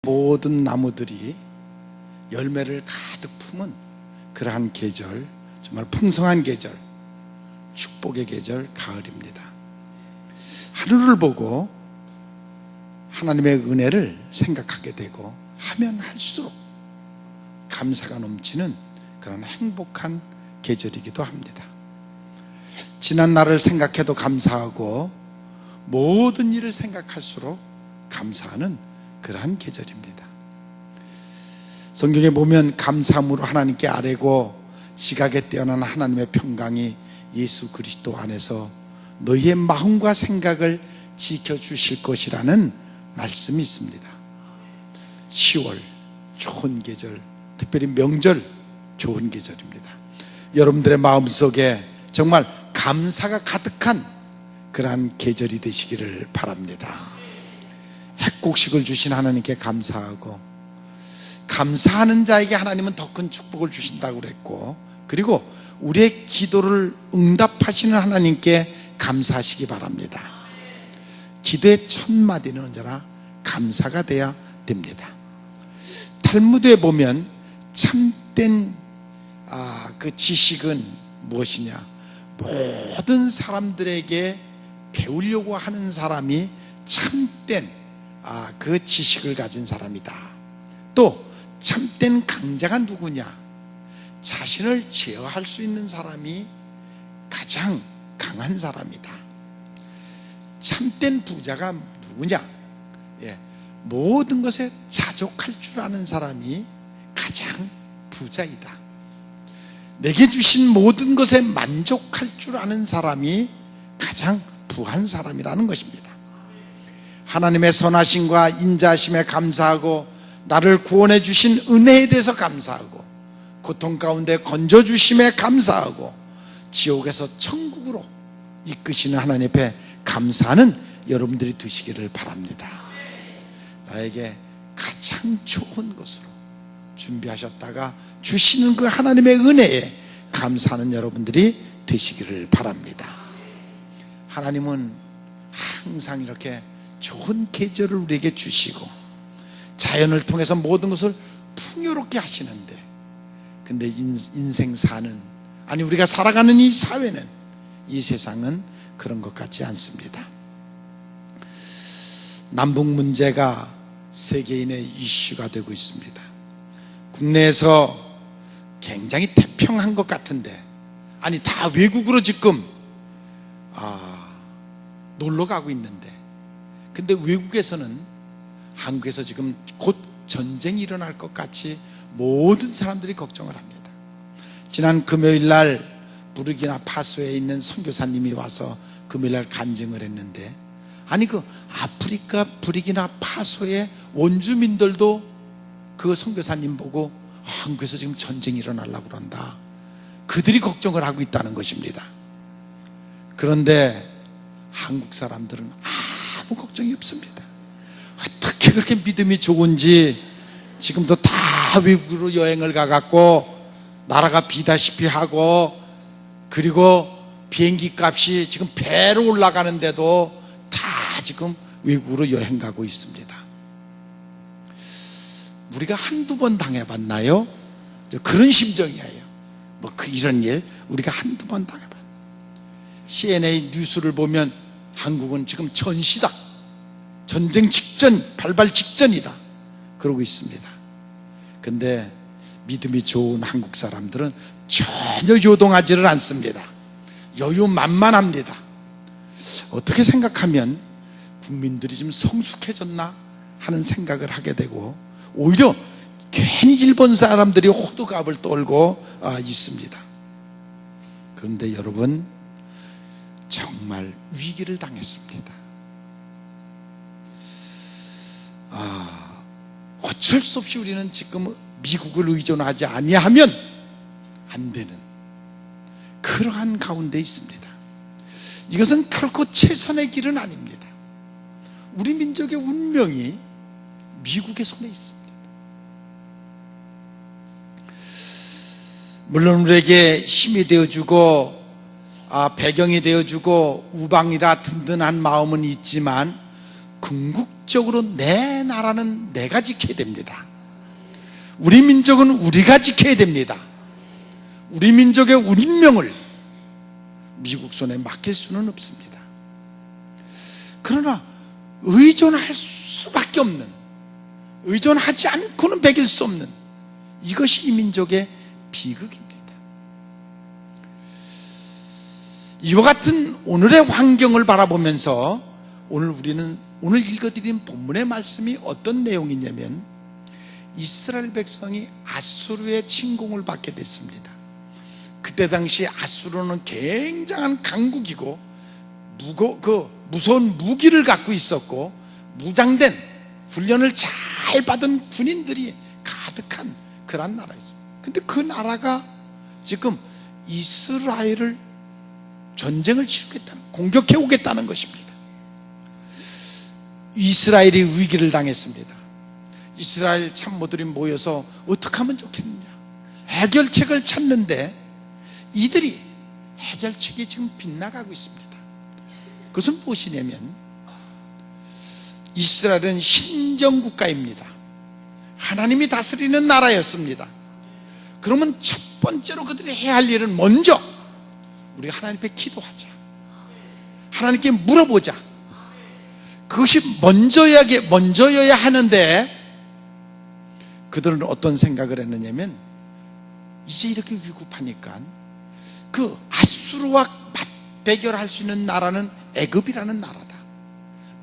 모든 나무들이 열매를 가득 품은 그러한 계절, 정말 풍성한 계절, 축복의 계절, 가을입니다. 하루를 보고 하나님의 은혜를 생각하게 되고 하면 할수록 감사가 넘치는 그런 행복한 계절이기도 합니다. 지난 날을 생각해도 감사하고 모든 일을 생각할수록 감사하는 그러한 계절입니다. 성경에 보면 감사함으로 하나님께 아뢰고 지각에 뛰어난 하나님의 평강이 예수 그리스도 안에서 너희의 마음과 생각을 지켜주실 것이라는 말씀이 있습니다. 10월 좋은 계절, 특별히 명절 좋은 계절입니다. 여러분들의 마음속에 정말 감사가 가득한 그러한 계절이 되시기를 바랍니다. 핵곡식을 주신 하나님께 감사하고, 감사하는 자에게 하나님은 더 큰 축복을 주신다고 그랬고, 그리고 우리의 기도를 응답하시는 하나님께 감사하시기 바랍니다. 기도의 첫 마디는 언제나 감사가 돼야 됩니다. 탈무드에 보면 참된 그 지식은 무엇이냐, 모든 사람들에게 배우려고 하는 사람이 참된 그 지식을 가진 사람이다. 또 참된 강자가 누구냐, 자신을 제어할 수 있는 사람이 가장 강한 사람이다. 참된 부자가 누구냐, 모든 것에 자족할 줄 아는 사람이 가장 부자이다. 내게 주신 모든 것에 만족할 줄 아는 사람이 가장 부한 사람이라는 것입니다. 하나님의 선하심과 인자하심에 감사하고, 나를 구원해 주신 은혜에 대해서 감사하고, 고통 가운데 건져주심에 감사하고, 지옥에서 천국으로 이끄시는 하나님 앞에 감사하는 여러분들이 되시기를 바랍니다. 나에게 가장 좋은 것으로 준비하셨다가 주시는 그 하나님의 은혜에 감사하는 여러분들이 되시기를 바랍니다. 하나님은 항상 이렇게 좋은 계절을 우리에게 주시고 자연을 통해서 모든 것을 풍요롭게 하시는데, 근데 인생 사는, 아니 우리가 살아가는 이 사회는, 이 세상은 그런 것 같지 않습니다. 남북 문제가 세계인의 이슈가 되고 있습니다. 국내에서 굉장히 태평한 것 같은데, 아니 다 외국으로 지금 놀러 가고 있는데, 근데 외국에서는 한국에서 지금 곧 전쟁이 일어날 것 같이 모든 사람들이 걱정을 합니다. 지난 금요일 날 부르키나파소에 있는 선교사님이 와서 금요일 날 간증을 했는데, 아니 그 아프리카 부르키나파소의 원주민들도 그 선교사님 보고 한국에서 지금 전쟁이 일어나려고 그런다, 그들이 걱정을 하고 있다는 것입니다. 그런데 한국 사람들은 아무 걱정이 없습니다. 어떻게 그렇게 믿음이 좋은지, 지금도 다 외국으로 여행을 가갖고 나라가 비다시피 하고, 그리고 비행기 값이 지금 배로 올라가는데도 다 지금 외국으로 여행 가고 있습니다. 우리가 한두 번 당해봤나요? 그런 심정이에요. 이런 일 우리가 한두 번 당해봤나요? CNN 뉴스를 보면 한국은 지금 전시다, 전쟁 직전, 발발 직전이다, 그러고 있습니다. 근데 믿음이 좋은 한국 사람들은 전혀 요동하지를 않습니다. 여유만만합니다. 어떻게 생각하면 국민들이 좀 성숙해졌나 하는 생각을 하게 되고, 오히려 괜히 일본 사람들이 호들갑을 떨고 있습니다. 그런데 여러분, 정말 위기를 당했습니다. 어쩔 수 없이 우리는 지금 미국을 의존하지 아니하면 안 되는 그러한 가운데 있습니다. 이것은 결코 최선의 길은 아닙니다. 우리 민족의 운명이 미국의 손에 있습니다. 물론 우리에게 힘이 되어주고 배경이 되어주고 우방이라 든든한 마음은 있지만, 궁극 민족으로 내 나라는 내가 지켜야 됩니다. 우리 민족은 우리가 지켜야 됩니다. 우리 민족의 운명을 미국 손에 맡길 수는 없습니다. 그러나 의존할 수밖에 없는, 의존하지 않고는 배길 수 없는, 이것이 이 민족의 비극입니다. 이와 같은 오늘의 환경을 바라보면서 오늘 읽어드린 본문의 말씀이 어떤 내용이냐면, 이스라엘 백성이 아수르의 침공을 받게 됐습니다. 그때 당시 아수르는 굉장한 강국이고 무서운 무기를 갖고 있었고 무장된, 훈련을 잘 받은 군인들이 가득한 그런 나라였습니다. 근데 그 나라가 지금 이스라엘을 전쟁을 치르겠다는, 공격해 오겠다는 것입니다. 이스라엘이 위기를 당했습니다. 이스라엘 참모들이 모여서 어떻게 하면 좋겠느냐, 해결책을 찾는데 이들이 해결책이 지금 빗나가고 있습니다. 그것은 무엇이냐면, 이스라엘은 신정국가입니다. 하나님이 다스리는 나라였습니다. 그러면 첫 번째로 그들이 해야 할 일은 먼저 우리가 하나님 앞에 기도하자, 하나님께 물어보자. 그것이 먼저여야 하는데, 그들은 어떤 생각을 했느냐면, 이제 이렇게 위급하니까 그 아수르와 맞대결할 수 있는 나라는 애굽이라는 나라다.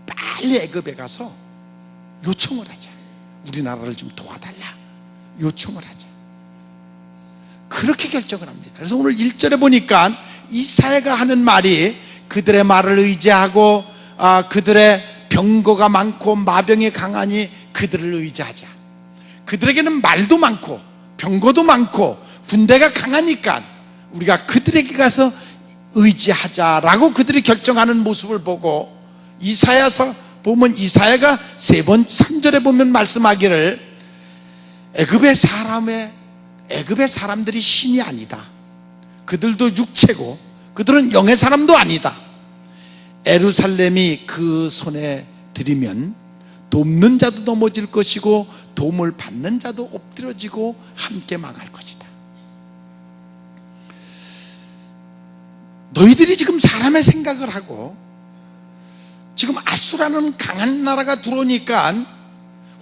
빨리 애굽에 가서 요청을 하자. 우리나라를 좀 도와달라 요청을 하자. 그렇게 결정을 합니다. 그래서 오늘 1절에 보니까 이사야가 하는 말이, 그들의 말을 의지하고 그들의 병거가 많고 마병이 강하니 그들을 의지하자. 그들에게는 말도 많고 병거도 많고 군대가 강하니까 우리가 그들에게 가서 의지하자라고 그들이 결정하는 모습을 보고, 이사야서 보면 이사야가 3절에 보면 말씀하기를, 애굽의 사람들이 신이 아니다. 그들도 육체고 그들은 영의 사람도 아니다. 예루살렘이 그 손에 들이면 돕는 자도 넘어질 것이고 도움을 받는 자도 엎드려지고 함께 망할 것이다. 너희들이 지금 사람의 생각을 하고, 지금 아수라는 강한 나라가 들어오니까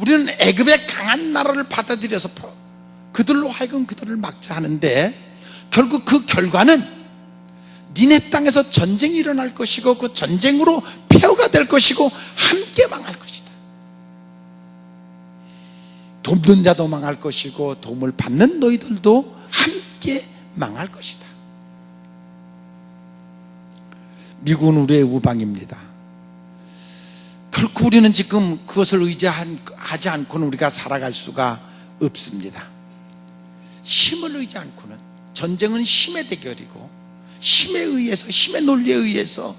우리는 애굽의 강한 나라를 받아들여서 그들로 하여금 그들을 막자 하는데, 결국 그 결과는 니네 땅에서 전쟁이 일어날 것이고 그 전쟁으로 폐허가 될 것이고 함께 망할 것이다. 돕는 자도 망할 것이고 도움을 받는 너희들도 함께 망할 것이다. 미국은 우리의 우방입니다. 결코 우리는 지금 그것을 의지하지 않고는 우리가 살아갈 수가 없습니다. 힘을 의지 않고는, 전쟁은 힘의 대결이고 힘에 의해서, 힘의 논리에 의해서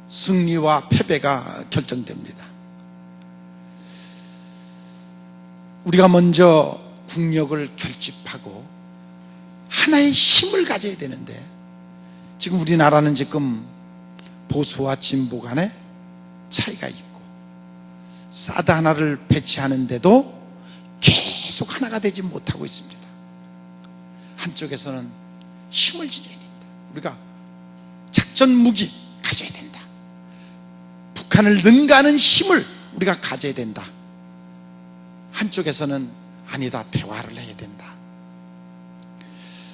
승리와 패배가 결정됩니다. 우리가 먼저 국력을 결집하고 하나의 힘을 가져야 되는데, 지금 우리나라는 지금 보수와 진보 간에 차이가 있고, 사드 하나를 배치하는데도 계속 하나가 되지 못하고 있습니다. 한쪽에서는 힘을 지녀야 된다. 우리가 작전 무기 가져야 된다. 북한을 능가하는 힘을 우리가 가져야 된다. 한쪽에서는 아니다, 대화를 해야 된다.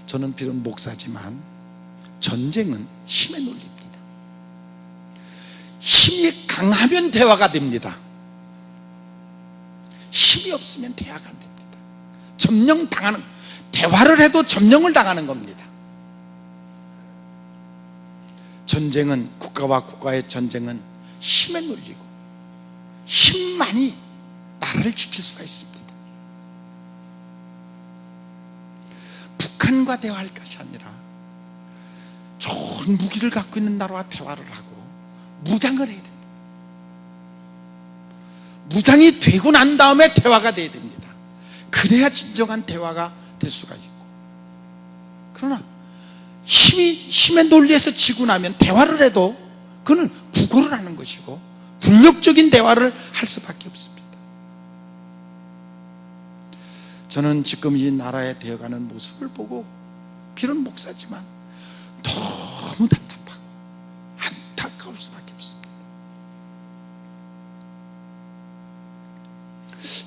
저는 비록 목사지만 전쟁은 힘의 논리입니다. 힘이 강하면 대화가 됩니다. 힘이 없으면 대화가 안 됩니다. 점령당하는, 대화를 해도 점령을 당하는 겁니다. 전쟁은, 국가와 국가의 전쟁은 힘의 논리고, 힘만이 나라를 지킬 수가 있습니다. 북한과 대화할 것이 아니라 좋은 무기를 갖고 있는 나라와 대화를 하고 무장을 해야 됩니다. 무장이 되고 난 다음에 대화가 돼야 됩니다. 그래야 진정한 대화가 될 수가 있고, 그러나 힘의 논리에서 지고 나면 대화를 해도 그는 구걸을 하는 것이고 굴욕적인 대화를 할 수밖에 없습니다. 저는 지금 이 나라에 되어가는 모습을 보고 비록 목사지만 너무 답답하고 안타까울 수밖에 없습니다.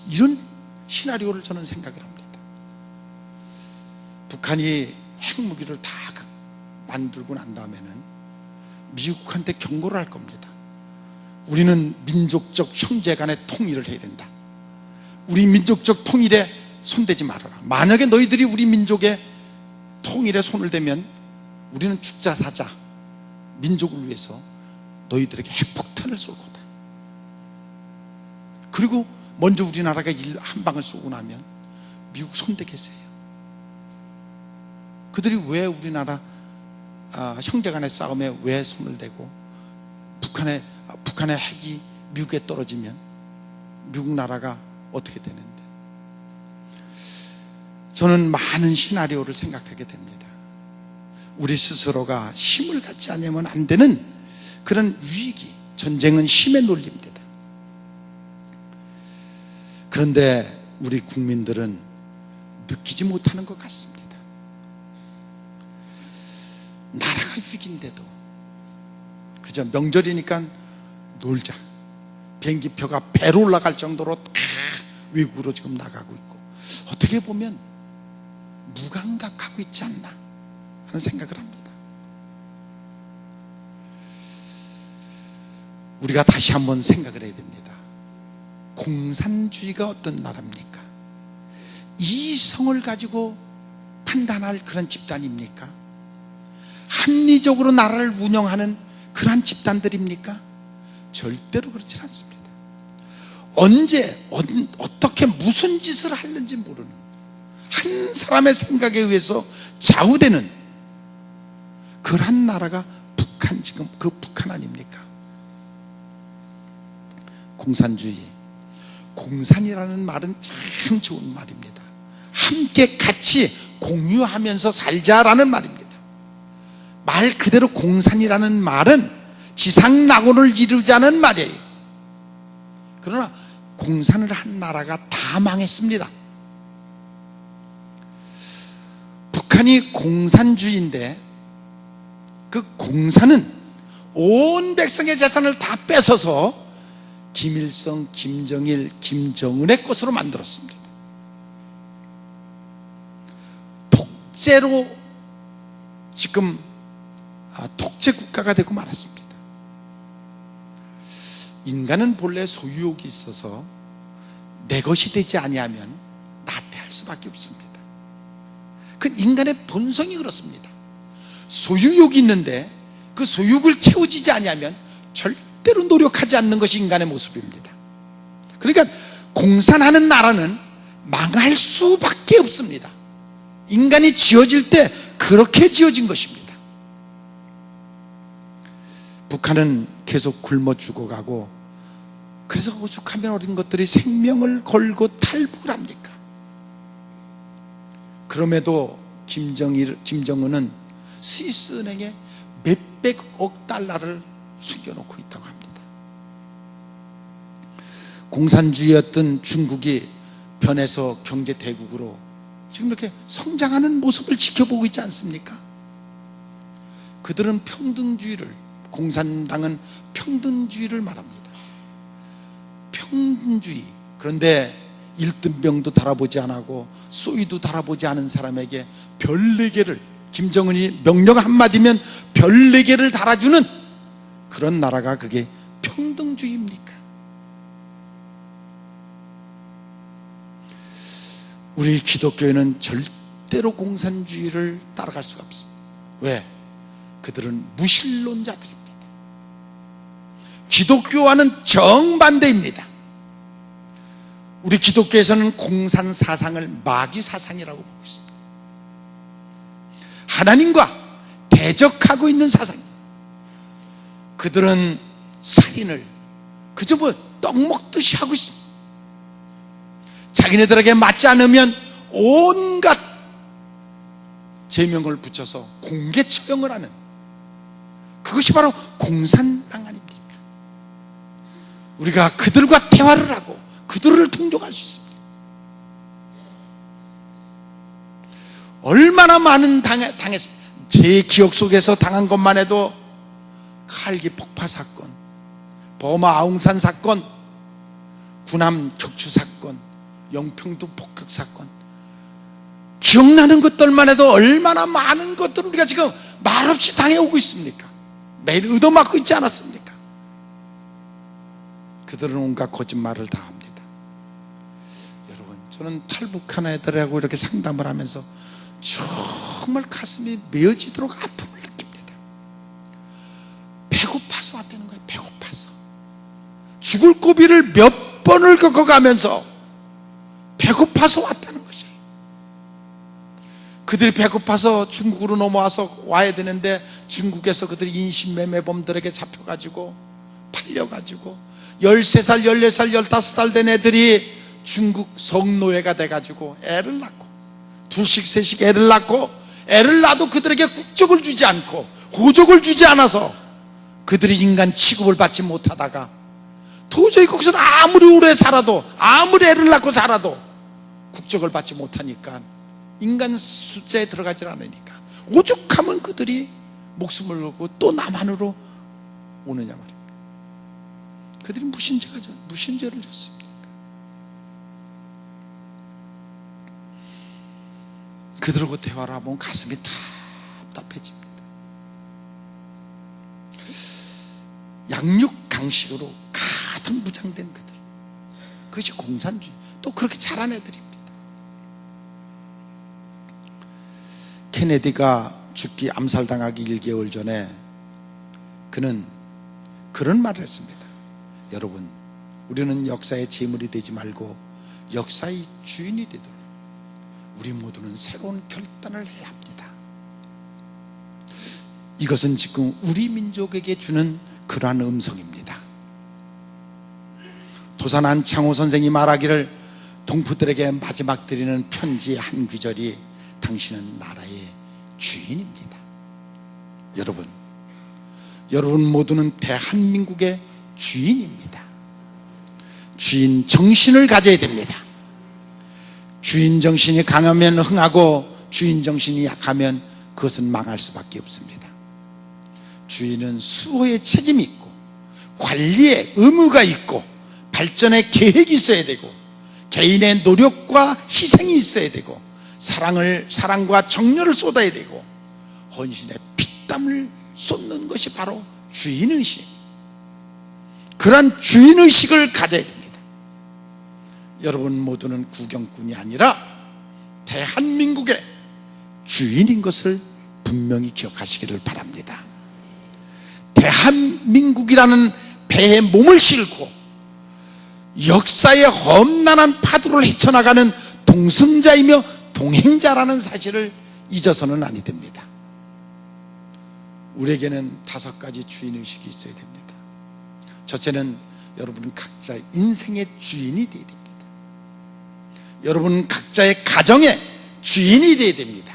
이런 시나리오를 저는 생각을 합니다. 북한이 핵무기를 다 만들고 난 다음에는 미국한테 경고를 할 겁니다. 우리는 민족적 형제 간의 통일을 해야 된다. 우리 민족적 통일에 손대지 말아라. 만약에 너희들이 우리 민족의 통일에 손을 대면 우리는 죽자 사자 민족을 위해서 너희들에게 핵폭탄을 쏠 거다. 그리고 먼저 우리나라가 한 방을 쏘고 나면 미국 손대겠어요? 그들이 왜 우리나라 형제간의 싸움에 왜 손을 대고 북한의 핵이 미국에 떨어지면 미국 나라가 어떻게 되는데? 저는 많은 시나리오를 생각하게 됩니다. 우리 스스로가 힘을 갖지 않으면 안 되는 그런 위기, 전쟁은 힘의 논리입니다. 그런데 우리 국민들은 느끼지 못하는 것 같습니다. 나라가 위기인데도 그저 명절이니까 놀자, 비행기표가 배로 올라갈 정도로 다 외국으로 지금 나가고 있고, 어떻게 보면 무감각하고 있지 않나 하는 생각을 합니다. 우리가 다시 한번 생각을 해야 됩니다. 공산주의가 어떤 나라입니까? 이성을 가지고 판단할 그런 집단입니까? 합리적으로 나라를 운영하는 그러한 집단들입니까? 절대로 그렇지 않습니다. 언제 어떻게 무슨 짓을 하는지 모르는 한 사람의 생각에 의해서 좌우되는 그러한 나라가 북한, 지금 그 북한 아닙니까? 공산주의, 공산이라는 말은 참 좋은 말입니다. 함께 같이 공유하면서 살자라는 말입니다. 말 그대로 공산이라는 말은 지상낙원을 이루자는 말이에요. 그러나 공산을 한 나라가 다 망했습니다. 북한이 공산주의인데 그 공산은 온 백성의 재산을 다 뺏어서 김일성, 김정일, 김정은의 것으로 만들었습니다. 독재로 지금 독재 국가가 되고 말았습니다. 인간은 본래 소유욕이 있어서 내 것이 되지 아니하면 나태할 수밖에 없습니다. 그 인간의 본성이 그렇습니다. 소유욕이 있는데 그 소유욕을 채워지지 아니하면 절대로 노력하지 않는 것이 인간의 모습입니다. 그러니까 공산하는 나라는 망할 수밖에 없습니다. 인간이 지어질 때 그렇게 지어진 것입니다. 북한은 계속 굶어 죽어가고, 그래서 오죽하면 어린 것들이 생명을 걸고 탈북을 합니까? 그럼에도 김정은은 스위스 은행에 몇백억 달러를 숨겨놓고 있다고 합니다. 공산주의였던 중국이 변해서 경제 대국으로 지금 이렇게 성장하는 모습을 지켜보고 있지 않습니까? 그들은 평등주의를, 공산당은 평등주의를 말합니다. 평등주의. 그런데 일등병도 달아보지 않고 쏘이도 달아보지 않은 사람에게 별 4개를, 김정은이 명령 한마디면 별 4개를 달아주는 그런 나라가 그게 평등주의입니까? 우리 기독교회는 절대로 공산주의를 따라갈 수가 없습니다. 왜? 그들은 무신론자들입니다. 기독교와는 정반대입니다. 우리 기독교에서는 공산 사상을 마귀 사상이라고 보고 있습니다. 하나님과 대적하고 있는 사상입니다. 그들은 살인을 그저 떡 먹듯이 하고 있습니다. 자기네들에게 맞지 않으면 온갖 제명을 붙여서 공개 처형을 하는, 그것이 바로 공산당 아닙니까? 우리가 그들과 대화를 하고 그들을 동정할 수 있습니다. 얼마나 많은 당했습니다. 제 기억 속에서 당한 것만 해도 칼기 폭파 사건, 버마 아웅산 사건, 군함 격추 사건, 영평도 폭격 사건, 기억나는 것들만 해도 얼마나 많은 것들을 우리가 지금 말없이 당해오고 있습니까? 매일 얻어맞고 있지 않았습니까? 그들은 온갖 거짓말을 다 합니다. 여러분, 저는 탈북한 애들하고 이렇게 상담을 하면서 정말 가슴이 메어지도록 아픔을 느낍니다. 배고파서 왔다는 거예요. 배고파서 죽을 고비를 몇 번을 겪어가면서 배고파서 왔다는 것이에요. 그들이 배고파서 중국으로 넘어와서 와야 되는데 중국에서 그들이 인신매매범들에게 잡혀가지고 팔려가지고 13살, 14살, 15살 된 애들이 중국 성노예가 돼가지고 애를 낳고 둘씩 셋씩 애를 낳고, 애를 낳아도 그들에게 국적을 주지 않고 호적을 주지 않아서 그들이 인간 취급을 받지 못하다가 도저히 거기서 아무리 오래 살아도, 아무리 애를 낳고 살아도 국적을 받지 못하니까, 인간 숫자에 들어가지 않으니까 오죽하면 그들이 목숨을 걸고 또 남한으로 오느냐 말입니다. 그들이 무슨 죄를 졌습니까? 그들하고 대화를 하면 가슴이 답답해집니다. 양육 강식으로 가득 무장된 그들, 그것이 공산주의, 또 그렇게 자란 애들입니다. 케네디가 죽기, 암살당하기 1개월 전에 그는 그런 말을 했습니다. 여러분, 우리는 역사의 제물이 되지 말고 역사의 주인이 되도록 우리 모두는 새로운 결단을 해야 합니다. 이것은 지금 우리 민족에게 주는 그러한 음성입니다. 도산 안창호 선생이 말하기를, 동포들에게 마지막 드리는 편지의 한 구절이 당신은 나라의 주인입니다. 여러분 모두는 대한민국의 주인입니다. 주인 정신을 가져야 됩니다. 주인 정신이 강하면 흥하고 주인 정신이 약하면 그것은 망할 수밖에 없습니다. 주인은 수호의 책임이 있고 관리의 의무가 있고 발전의 계획이 있어야 되고 개인의 노력과 희생이 있어야 되고 사랑과 정열을 쏟아야 되고 헌신의 피땀을 쏟는 것이 바로 주인의식. 그러한 주인의식을 가져야 됩니다. 여러분 모두는 구경꾼이 아니라 대한민국의 주인인 것을 분명히 기억하시기를 바랍니다. 대한민국이라는 배에 몸을 싣고 역사의 험난한 파도를 헤쳐나가는 동승자이며 동행자라는 사실을 잊어서는 아니 됩니다. 우리에게는 5가지 주인의식이 있어야 됩니다. 첫째는 여러분은 각자 인생의 주인이 되어야 됩니다. 여러분은 각자의 가정의 주인이 되어야 됩니다.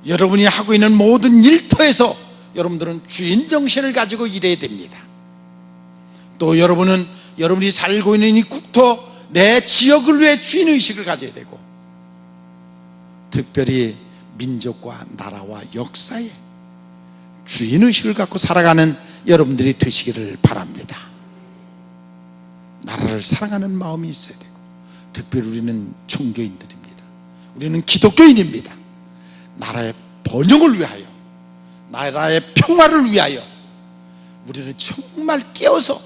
여러분이 하고 있는 모든 일터에서 여러분들은 주인 정신을 가지고 일해야 됩니다. 또 여러분이 살고 있는 이 국토, 내 지역을 위해 주인의식을 가져야 되고, 특별히 민족과 나라와 역사에 주인의식을 갖고 살아가는 여러분들이 되시기를 바랍니다. 나라를 사랑하는 마음이 있어야 되고, 특별히 우리는 종교인들입니다. 우리는 기독교인입니다. 나라의 번영을 위하여, 나라의 평화를 위하여 우리는 정말 깨어서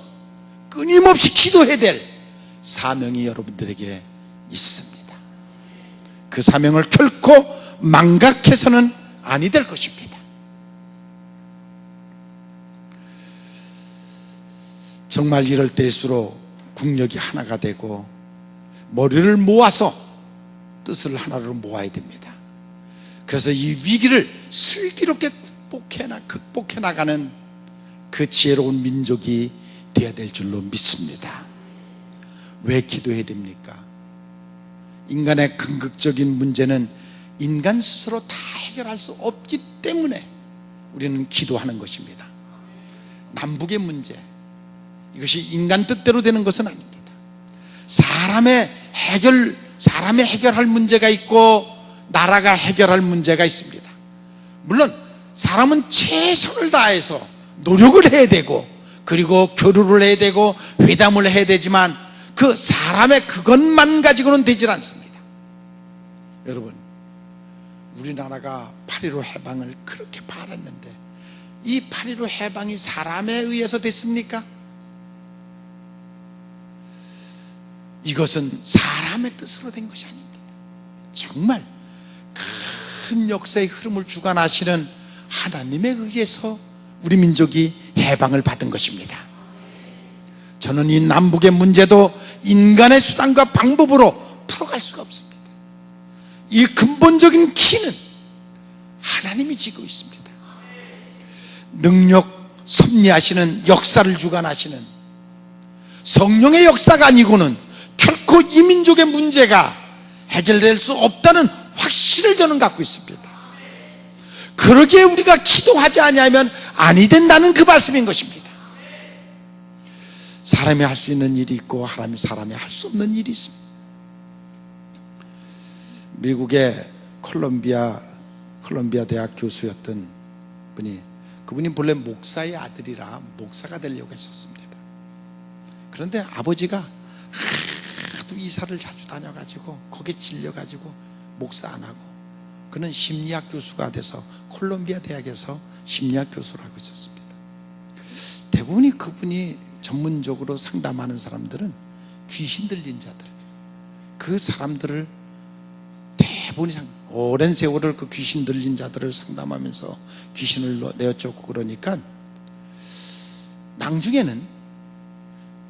끊임없이 기도해야 될 사명이 여러분들에게 있습니다. 그 사명을 결코 망각해서는 아니 될 것입니다. 정말 이럴 때일수록 국력이 하나가 되고 머리를 모아서 뜻을 하나로 모아야 됩니다. 그래서 이 위기를 슬기롭게 극복해 나가는 그 지혜로운 민족이 되어야 될 줄로 믿습니다. 왜 기도해야 됩니까? 인간의 궁극적인 문제는 인간 스스로 다 해결할 수 없기 때문에 우리는 기도하는 것입니다. 남북의 문제, 이것이 인간 뜻대로 되는 것은 아닙니다. 사람의 해결할 문제가 있고 나라가 해결할 문제가 있습니다. 물론 사람은 최선을 다해서 노력을 해야 되고, 그리고 교류를 해야 되고 회담을 해야 되지만 그 사람의 그것만 가지고는 되질 않습니다. 여러분, 우리나라가 8.15 해방을 그렇게 바랐는데 이 8.15 해방이 사람에 의해서 됐습니까? 이것은 사람의 뜻으로 된 것이 아닙니다. 정말 큰 역사의 흐름을 주관하시는 하나님에 의해서 우리 민족이 해방을 받은 것입니다. 저는 이 남북의 문제도 인간의 수단과 방법으로 풀어갈 수가 없습니다. 이 근본적인 키는 하나님이 지고 있습니다. 능력 섭리하시는 역사를 주관하시는 성령의 역사가 아니고는 결코 이 민족의 문제가 해결될 수 없다는 확신을 저는 갖고 있습니다. 그러기에 우리가 기도하지 아니하면 아니 된다는 그 말씀인 것입니다. 사람이 할 수 있는 일이 있고 사람이 할 수 없는 일이 있습니다. 미국의 콜롬비아 대학 교수였던 그분이 본래 목사의 아들이라 목사가 되려고 했었습니다. 그런데 아버지가 하도 이사를 자주 다녀가지고 거기에 질려가지고 목사 안 하고 그는 심리학 교수가 돼서 콜롬비아 대학에서 심리학 교수를 하고 있었습니다. 대부분이 그분이 전문적으로 상담하는 사람들은 귀신 들린 자들, 그 사람들을 대부분이 오랜 세월을 그 귀신 들린 자들을 상담하면서 귀신을 내어쫓고 그러니까 나중에는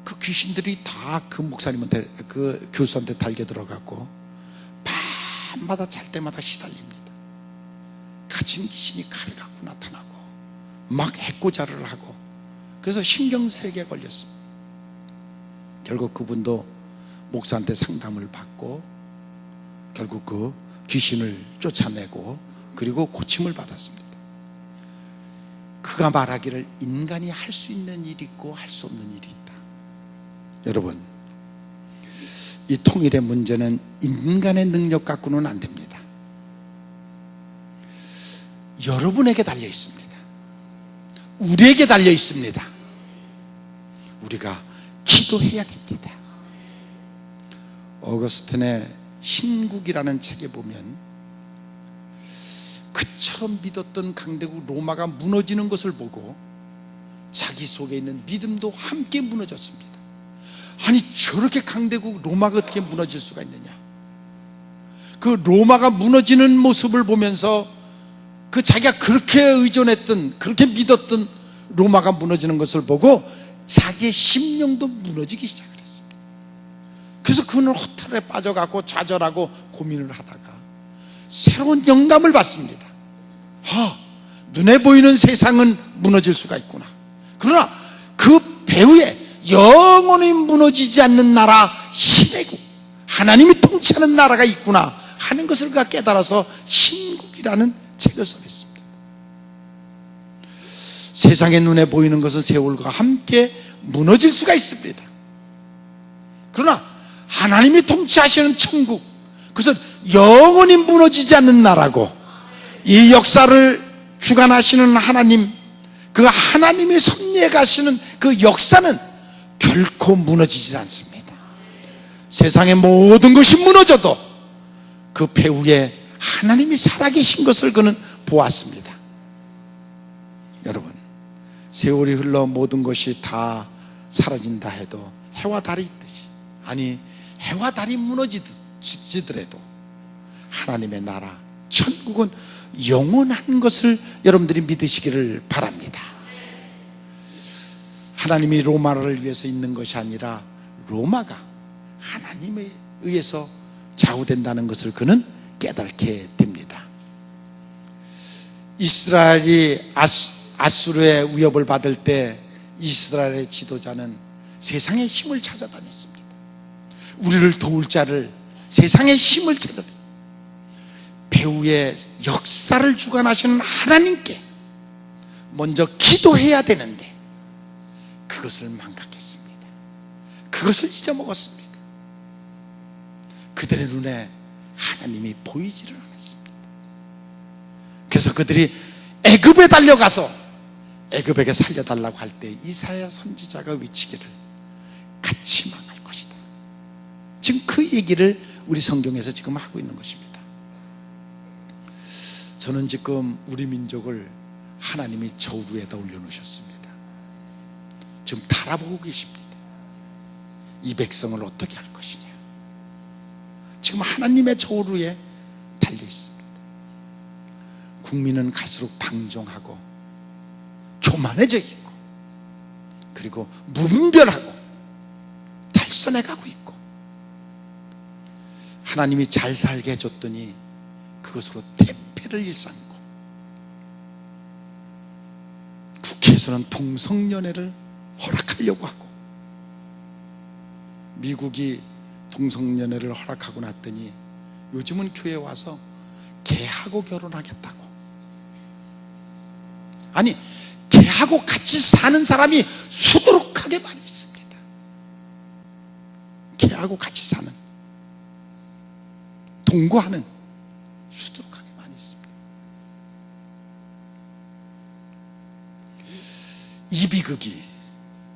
그 귀신들이 다 그 목사님한테, 그 교수한테 달겨 들어갔고 밤마다 잘 때마다 시달립니다. 갇힌 귀신이 칼을 갖고 나타나고 막 해코자를 하고, 그래서 신경쇠약에 걸렸습니다. 결국 그분도 목사한테 상담을 받고 결국 그 귀신을 쫓아내고 그리고 고침을 받았습니다. 그가 말하기를 인간이 할 수 있는 일이 있고 할 수 없는 일이 있다. 여러분, 이 통일의 문제는 인간의 능력 갖고는 안 됩니다. 여러분에게 달려 있습니다. 우리에게 달려 있습니다. 우리가 기도해야 됩니다. 어거스틴의 신국이라는 책에 보면 그처럼 믿었던 강대국 로마가 무너지는 것을 보고 자기 속에 있는 믿음도 함께 무너졌습니다. 아니, 저렇게 강대국 로마가 어떻게 무너질 수가 있느냐. 그 로마가 무너지는 모습을 보면서 그 자기가 그렇게 의존했던, 그렇게 믿었던 로마가 무너지는 것을 보고 자기의 심령도 무너지기 시작했습니다. 그래서 그는 허탈에 빠져가고 좌절하고 고민을 하다가 새로운 영감을 받습니다. 눈에 보이는 세상은 무너질 수가 있구나. 그러나 그 배후에 영원히 무너지지 않는 나라, 신의 국, 하나님이 통치하는 나라가 있구나 하는 것을 그가 깨달아서 신국이라는 책을 써냈습니다. 세상의 눈에 보이는 것은 세월과 함께 무너질 수가 있습니다. 그러나 하나님이 통치하시는 천국, 그것은 영원히 무너지지 않는 나라고, 이 역사를 주관하시는 하나님, 그 하나님이 섭리해 가시는 그 역사는 결코 무너지지 않습니다. 세상의 모든 것이 무너져도 그 배후에 하나님이 살아계신 것을 그는 보았습니다. 여러분, 세월이 흘러 모든 것이 다 사라진다 해도 해와 달이 있듯이, 아니 해와 달이 무너지더라도 하나님의 나라 천국은 영원한 것을 여러분들이 믿으시기를 바랍니다. 하나님이 로마를 위해서 있는 것이 아니라 로마가 하나님에 의해서 좌우된다는 것을 그는 깨닫게 됩니다. 이스라엘이 아수르의 위협을 받을 때 이스라엘의 지도자는 세상의 힘을 찾아다녔습니다. 우리를 도울 자를, 세상의 힘을 찾아다녔습니다. 배후의 역사를 주관하시는 하나님께 먼저 기도해야 되는데 그것을 망각했습니다. 그것을 잊어먹었습니다. 그들의 눈에 하나님이 보이지를 않았습니다. 그래서 그들이 애굽에 달려가서 애굽에게 살려달라고 할 때 이사야 선지자가 외치기를 같이 망할 것이다. 지금 그 얘기를 우리 성경에서 지금 하고 있는 것입니다. 저는 지금 우리 민족을 하나님이 저울 위에다 올려놓으셨습니다. 지금 달아보고 계십니다. 이 백성을 어떻게 할 것이냐. 지금 하나님의 저울 위에 달려 있습니다. 국민은 갈수록 방종하고 교만해져 있고, 그리고 무분별하고 탈선해 가고 있고, 하나님이 잘 살게 해줬더니 그것으로 대패를 일삼고, 국회에서는 동성연애를 허락하려고 하고, 미국이 동성연애를 허락하고 났더니 요즘은 교회에 와서 개하고 결혼하겠다고. 아니, 개하고 같이 사는 사람이 수두룩하게 많이 있습니다. 개하고 같이 사는, 동거하는 수두룩하게 많이 있습니다. 이 비극이,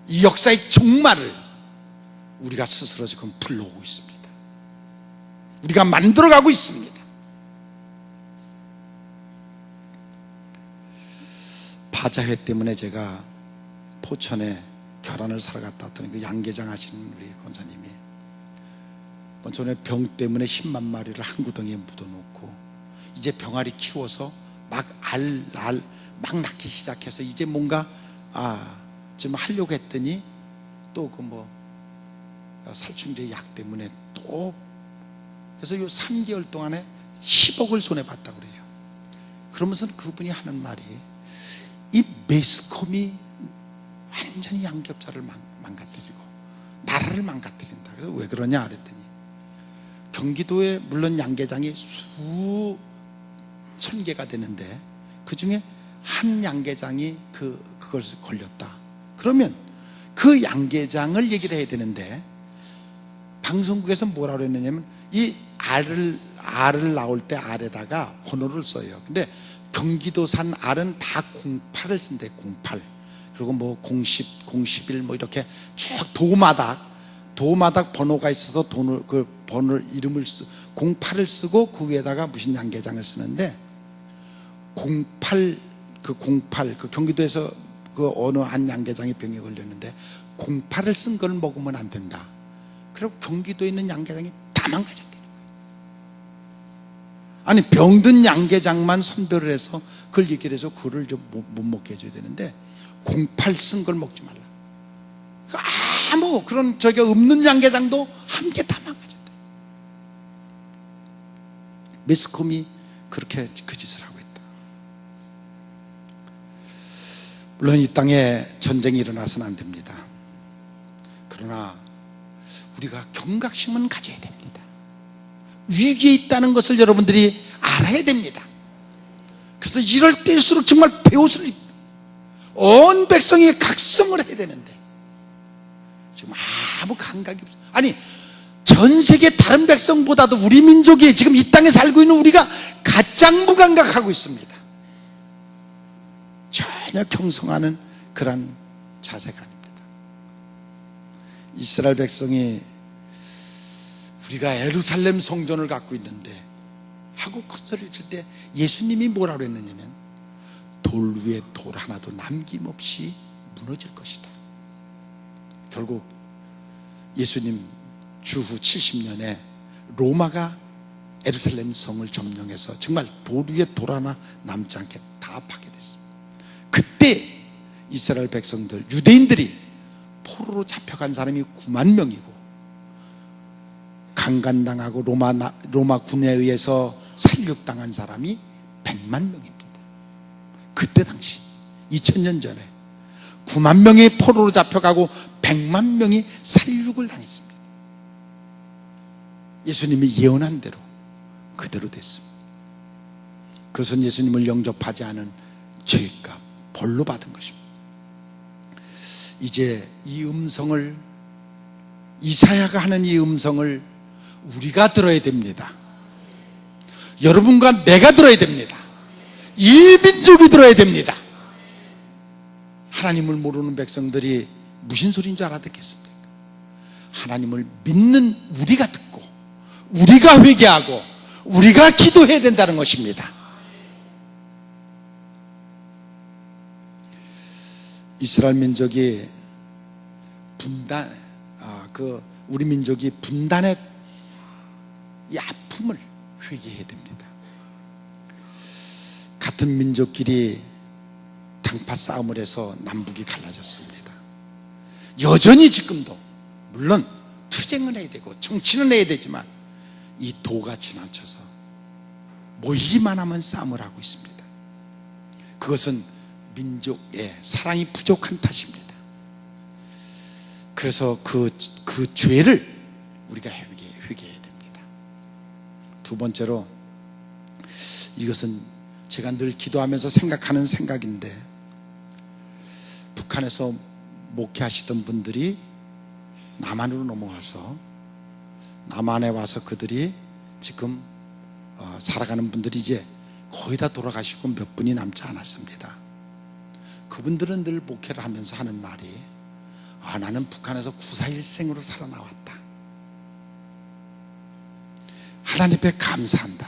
이 역사의 종말을 우리가 스스로 지금 불러오고 있습니다. 우리가 만들어가고 있습니다. 바자회 때문에 제가 포천에 결혼을 사러 갔다 왔더니 그 양계장 하시는 우리 권사님이 포천에 병 때문에 10만 마리를 한 구덩이에 묻어놓고 이제 병아리 키워서 막 막 낳기 시작해서 이제 뭔가 지금 하려고 했더니 또 그 뭐 살충제 약 때문에 또, 그래서 요 3개월 동안에 10억을 손해봤다고 그래요. 그러면서 그분이 하는 말이, 이 매스컴이 완전히 양겹살을 망가뜨리고 나라를 망가뜨린다. 그래서 왜 그러냐 그랬더니, 경기도에 물론 양계장이 수천 개가 되는데 그 중에 한 양계장이 그걸 걸렸다. 그러면 그 양계장을 얘기를 해야 되는데, 방송국에서 뭐라고 했느냐면 이 알을 나올 때 알에다가 번호를 써요. 근데 경기도산 알은 다 08을 쓴대. 08. 그리고 뭐 010, 011 뭐 이렇게 쭉 도마닥 번호가 있어서 그 번호 이름을 08을 쓰고 그 위에다가 무슨 양계장을 쓰는데, 08 그 경기도에서 그 어느 한 양계장이 병에 걸렸는데 08을 쓴 걸 먹으면 안 된다. 그리고 경기도에 있는 양계장이 다 망가졌다는 거예요. 아니, 병든 양계장만 선별을 해서 그걸 얘기를 해서 그걸 좀 못 먹게 해줘야 되는데 08 쓴 걸 먹지 말라. 아무 그런 저기 없는 양계장도 함께 다 망가졌다. 매스컴이 그렇게 그 짓을 하고 있다. 물론 이 땅에 전쟁이 일어나서는 안 됩니다. 그러나 우리가 경각심은 가져야 됩니다. 위기에 있다는 것을 여러분들이 알아야 됩니다. 그래서 이럴 때일수록 정말 배옷을 입고 온 백성이 각성을 해야 되는데 지금 아무 감각이 없어요. 아니, 전 세계 다른 백성보다도 우리 민족이 지금 이 땅에 살고 있는 우리가 가장 무감각하고 있습니다. 전혀 경성하는 그런 자세가 아닙니다. 이스라엘 백성이 우리가 예루살렘 성전을 갖고 있는데 하고 큰 소리를 칠 때 예수님이 뭐라고 했느냐면, 돌 위에 돌 하나도 남김없이 무너질 것이다. 결국 예수님 주후 70년에 로마가 예루살렘 성을 점령해서 정말 돌 위에 돌 하나 남지 않게 다 파괴됐습니다. 그때 이스라엘 백성들, 유대인들이 포로로 잡혀간 사람이 9만 명이고 강간당하고 로마 군에 의해서 살육당한 사람이 100만 명입니다. 그때 당시 2000년 전에 9만 명이 포로로 잡혀가고 100만 명이 살육을 당했습니다. 예수님이 예언한 대로 그대로 됐습니다. 그것은 예수님을 영접하지 않은 죄값, 벌로 받은 것입니다. 이제 이 음성을 이사야가 하는 이 음성을 우리가 들어야 됩니다. 여러분과 내가 들어야 됩니다. 이 민족이 들어야 됩니다. 하나님을 모르는 백성들이 무슨 소리인 줄 알아듣겠습니까? 하나님을 믿는 우리가 듣고 우리가 회개하고 우리가 기도해야 된다는 것입니다. 이스라엘 민족이 우리 민족이 분단의 이 아픔을 회개해야 됩니다. 같은 민족끼리 당파 싸움을 해서 남북이 갈라졌습니다. 여전히 지금도 물론 투쟁은 해야 되고 정치는 해야 되지만 이 도가 지나쳐서 모이기만 하면 싸움을 하고 있습니다. 그것은 민족의 사랑이 부족한 탓입니다. 그래서 그 죄를 우리가 회개해야 됩니다. 두 번째로, 이것은 제가 늘 기도하면서 생각하는 생각인데, 북한에서 목회하시던 분들이 남한으로 넘어와서 남한에 와서 그들이 지금 살아가는 분들이 이제 거의 다 돌아가시고 몇 분이 남지 않았습니다. 그분들은 늘 목회를 하면서 하는 말이, 나는 북한에서 941생으로 살아나왔다. 하나님 앞에 감사한다.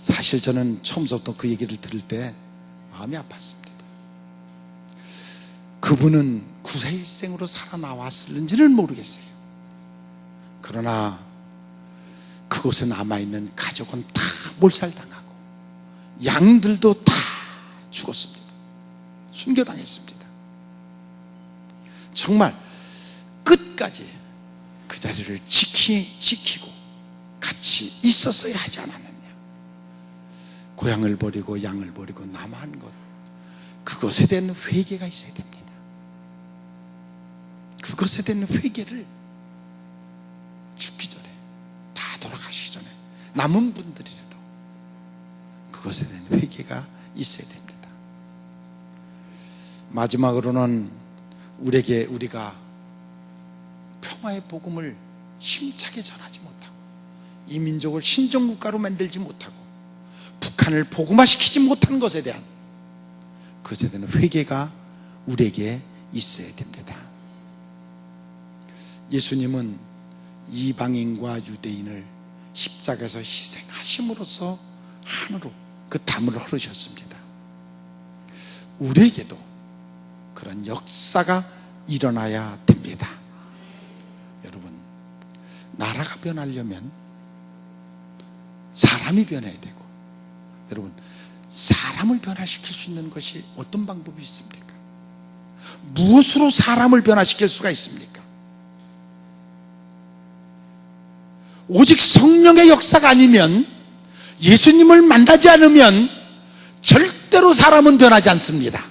사실 저는 처음부터 그 얘기를 들을 때 마음이 아팠습니다. 그분은 941생으로 살아나왔을는지는 모르겠어요. 그러나 그곳에 남아있는 가족은 다 몰살당하고 양들도 다 죽었습니다. 순교당했습니다. 정말 끝까지 그 자리를 지키고 같이 있었어야 하지 않았느냐. 고향을 버리고 양을 버리고 남한 것, 그것에 대한 회개가 있어야 됩니다. 그것에 대한 회개를 죽기 전에, 다 돌아가시기 전에 남은 분들이라도 그것에 대한 회개가 있어야 됩니다. 마지막으로는 우리가 평화의 복음을 힘차게 전하지 못하고 이 민족을 신정국가로 만들지 못하고 북한을 복음화시키지 못하는 것에 대한 회개가 우리에게 있어야 됩니다. 예수님은 이방인과 유대인을 십자가에서 희생하심으로써 한으로 그 담을 흐르셨습니다. 우리에게도 그런 역사가 일어나야 됩니다. 여러분, 나라가 변하려면 사람이 변해야 되고, 여러분, 사람을 변화시킬 수 있는 것이 어떤 방법이 있습니까? 무엇으로 사람을 변화시킬 수가 있습니까? 오직 성령의 역사가 아니면, 예수님을 만나지 않으면 절대로 사람은 변하지 않습니다.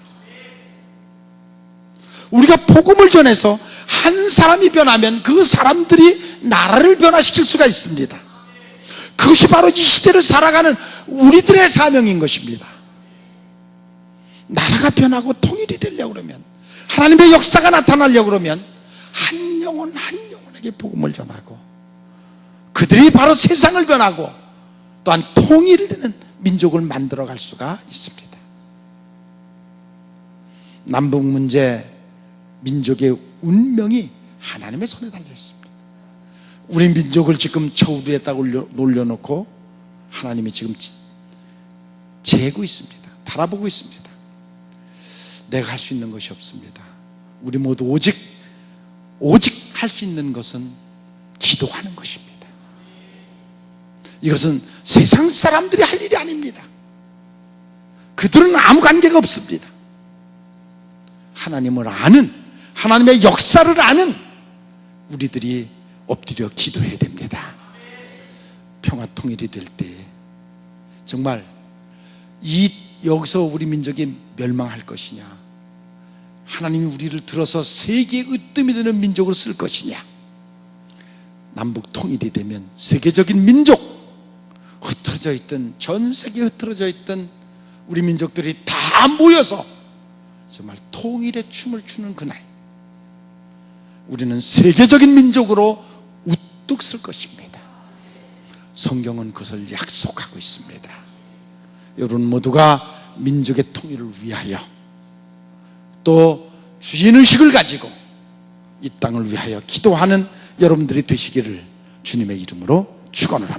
우리가 복음을 전해서 한 사람이 변하면 그 사람들이 나라를 변화시킬 수가 있습니다. 그것이 바로 이 시대를 살아가는 우리들의 사명인 것입니다. 나라가 변하고 통일이 되려고 그러면, 하나님의 역사가 나타나려고 그러면 한 영혼에게 복음을 전하고, 그들이 바로 세상을 변하고 또한 통일되는 민족을 만들어갈 수가 있습니다. 남북 문제, 민족의 운명이 하나님의 손에 달려 있습니다. 우리 민족을 지금 저울에다 올려놓고 하나님이 지금 재고 있습니다. 바라보고 있습니다. 내가 할 수 있는 것이 없습니다. 우리 모두 오직 할 수 있는 것은 기도하는 것입니다. 이것은 세상 사람들이 할 일이 아닙니다. 그들은 아무 관계가 없습니다. 하나님을 아는, 하나님의 역사를 아는 우리들이 엎드려 기도해야 됩니다. 평화 통일이 될 때 정말 여기서 우리 민족이 멸망할 것이냐, 하나님이 우리를 들어서 세계의 으뜸이 되는 민족으로 쓸 것이냐, 남북 통일이 되면 세계적인 민족, 흩어져 있던, 전 세계에 흩어져 있던 우리 민족들이 다 모여서 정말 통일의 춤을 추는 그날, 우리는 세계적인 민족으로 우뚝 설 것입니다. 성경은 그것을 약속하고 있습니다. 여러분 모두가 민족의 통일을 위하여 또 주인의식을 가지고 이 땅을 위하여 기도하는 여러분들이 되시기를 주님의 이름으로 축원을 합니다.